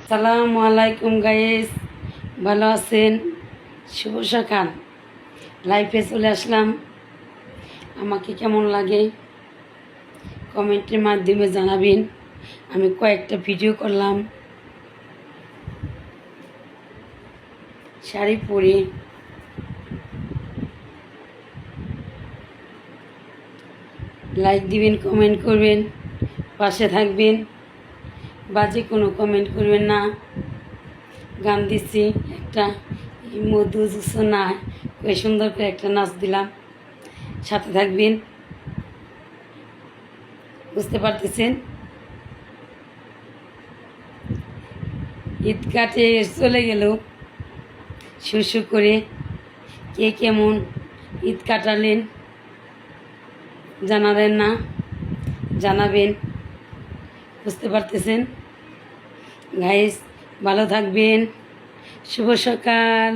আসসালামু আলাইকুম গাইস, ভালো আছেন? শুভ সকাল। লাইফে চলে আসলাম। আমাকে কেমন লাগে কমেন্টের মাধ্যমে জানাবেন। আমি কয়েকটা ভিডিও করলাম শাড়ি পরে। লাইক দিবেন, কমেন্ট করবেন, পাশে থাকবেন, বাজে কোনো কমেন্ট করবেন না। গান দিচ্ছি একটা, মধু জোছনা ওই সুন্দর করে একটা নাচ দিলাম, সাথে থাকবেন। বুঝতে পারতেছেন? ঈদ কাটে চলে গেল শু করে। কে কেমন ঈদ কাটালেন জানালেন না, জানাবেন। বুঝতে পারতেছেন গাইস? ভালো থাকবেন। শুভ সকাল।